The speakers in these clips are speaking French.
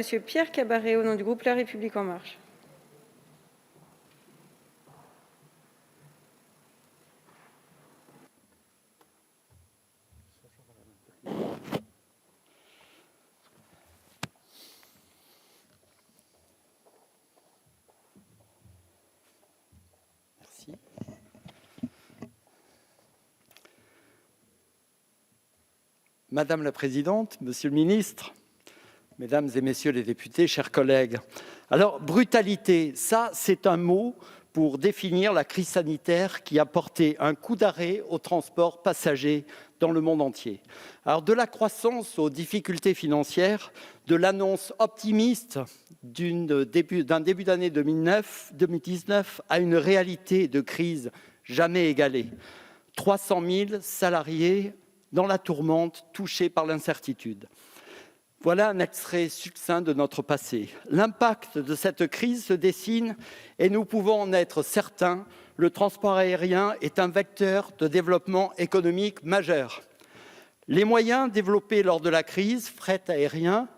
Monsieur Pierre Cabaret, au nom du groupe La République En Marche. Merci. Madame la Présidente, Monsieur le Ministre, Mesdames et Messieurs les députés, chers collègues. Alors, brutalité, ça, c'est un mot pour définir la crise sanitaire qui a porté un coup d'arrêt au transport passager dans le monde entier. Alors, de la croissance aux difficultés financières, de l'annonce optimiste d'un début d'année 2019 à une réalité de crise jamais égalée. 300 000 salariés dans la tourmente, touchés par l'incertitude. Voilà un extrait succinct de notre passé. L'impact de cette crise se dessine et nous pouvons en être certains. Le transport aérien est un vecteur de développement économique majeur. Les moyens développés lors de la crise, fret aérien,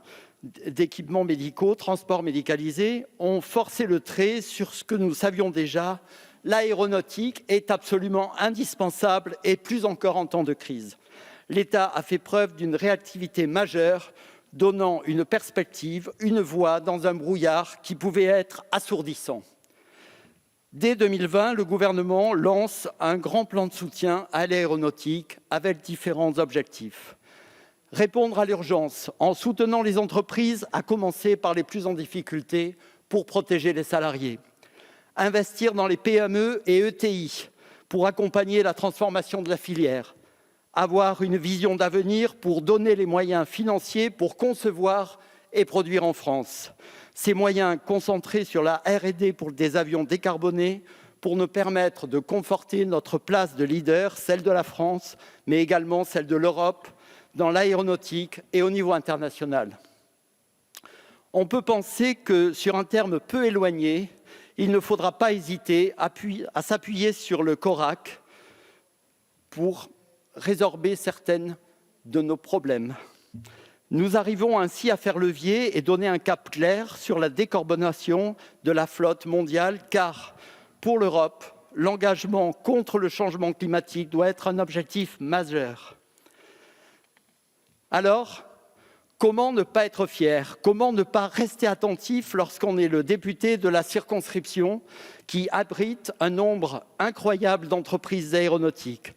d'équipements médicaux, transport médicalisé, ont forcé le trait sur ce que nous savions déjà. L'aéronautique est absolument indispensable et plus encore en temps de crise. L'État a fait preuve d'une réactivité majeure, donnant une perspective, une voie dans un brouillard qui pouvait être assourdissant. Dès 2020, le gouvernement lance un grand plan de soutien à l'aéronautique avec différents objectifs. Répondre à l'urgence en soutenant les entreprises, à commencer par les plus en difficulté, pour protéger les salariés. Investir dans les PME et ETI pour accompagner la transformation de la filière. Avoir une vision d'avenir pour donner les moyens financiers pour concevoir et produire en France. Ces moyens concentrés sur la R&D pour des avions décarbonés pour nous permettre de conforter notre place de leader, celle de la France, mais également celle de l'Europe, dans l'aéronautique et au niveau international. On peut penser que, sur un terme peu éloigné, il ne faudra pas hésiter à s'appuyer sur le CORAC pour résorber certains de nos problèmes. Nous arrivons ainsi à faire levier et donner un cap clair sur la décarbonation de la flotte mondiale, car pour l'Europe, l'engagement contre le changement climatique doit être un objectif majeur. Alors, comment ne pas être fier? Comment ne pas rester attentif lorsqu'on est le député de la circonscription qui abrite un nombre incroyable d'entreprises aéronautiques,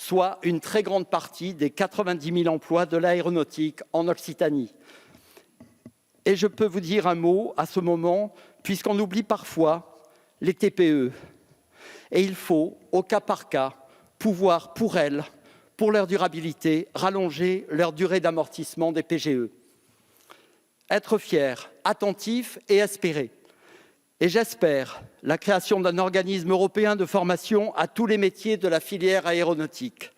soit une très grande partie des 90 000 emplois de l'aéronautique en Occitanie. Et je peux vous dire un mot à ce moment, puisqu'on oublie parfois les TPE. Et il faut, au cas par cas, pouvoir, pour elles, pour leur durabilité, rallonger leur durée d'amortissement des PGE. Être fier, attentif et espérer. Et j'espère la création d'un organisme européen de formation à tous les métiers de la filière aéronautique.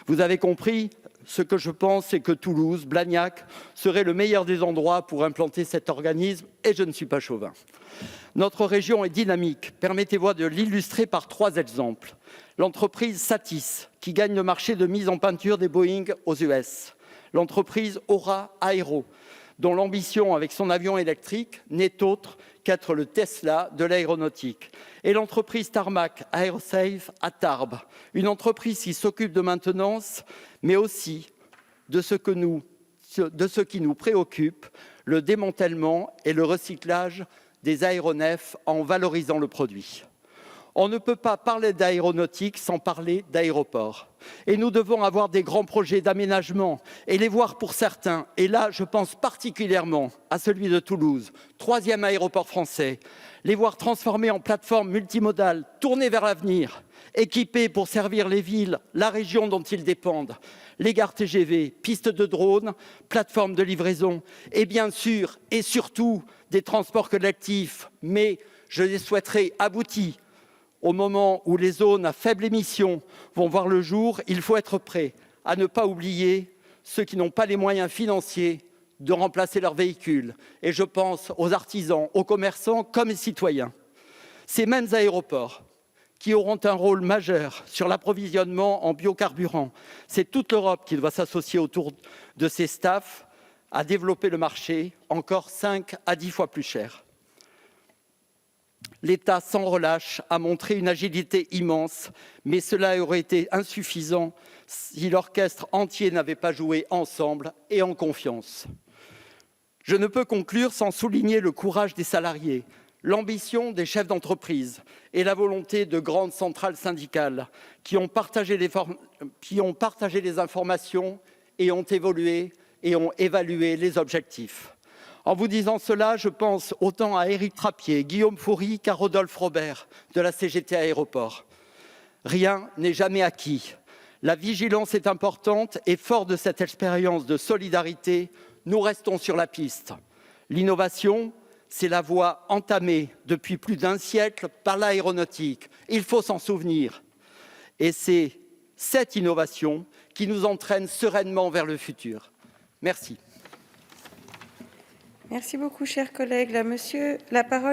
Vous avez compris, ce que je pense, c'est que Toulouse, Blagnac, serait le meilleur des endroits pour implanter cet organisme, et je ne suis pas chauvin. Notre région est dynamique. Permettez-moi de l'illustrer par 3 exemples. L'entreprise Satis, qui gagne le marché de mise en peinture des Boeing aux US. L'entreprise Aura Aero, dont l'ambition avec son avion électrique n'est autre qu'être le Tesla de l'aéronautique. Et l'entreprise Tarmac Aerosafe à Tarbes, une entreprise qui s'occupe de maintenance, mais aussi de ce qui nous préoccupe, le démantèlement et le recyclage des aéronefs en valorisant le produit. On ne peut pas parler d'aéronautique sans parler d'aéroport. Et nous devons avoir des grands projets d'aménagement et les voir pour certains. Et là, je pense particulièrement à celui de Toulouse, 3e aéroport français. Les voir transformés en plateforme multimodale, tournés vers l'avenir, équipés pour servir les villes, la région dont ils dépendent. Les gares TGV, pistes de drones, plateformes de livraison et bien sûr et surtout des transports collectifs. Mais je les souhaiterais aboutis. Au moment où les zones à faible émission vont voir le jour, il faut être prêt à ne pas oublier ceux qui n'ont pas les moyens financiers de remplacer leurs véhicules. Et je pense aux artisans, aux commerçants comme aux citoyens. Ces mêmes aéroports qui auront un rôle majeur sur l'approvisionnement en biocarburants. C'est toute l'Europe qui doit s'associer autour de ces staffs à développer le marché, encore 5 à 10 fois plus cher. L'État, sans relâche, a montré une agilité immense, mais cela aurait été insuffisant si l'orchestre entier n'avait pas joué ensemble et en confiance. Je ne peux conclure sans souligner le courage des salariés, l'ambition des chefs d'entreprise et la volonté de grandes centrales syndicales qui ont partagé les informations et ont évalué les objectifs. En vous disant cela, je pense autant à Éric Trappier, Guillaume Faury qu'à Rodolphe Robert de la CGT Aéroport. Rien n'est jamais acquis. La vigilance est importante et fort de cette expérience de solidarité, nous restons sur la piste. L'innovation, c'est la voie entamée depuis plus d'un siècle par l'aéronautique. Il faut s'en souvenir. Et c'est cette innovation qui nous entraîne sereinement vers le futur. Merci. Merci beaucoup, chers collègues. La parole est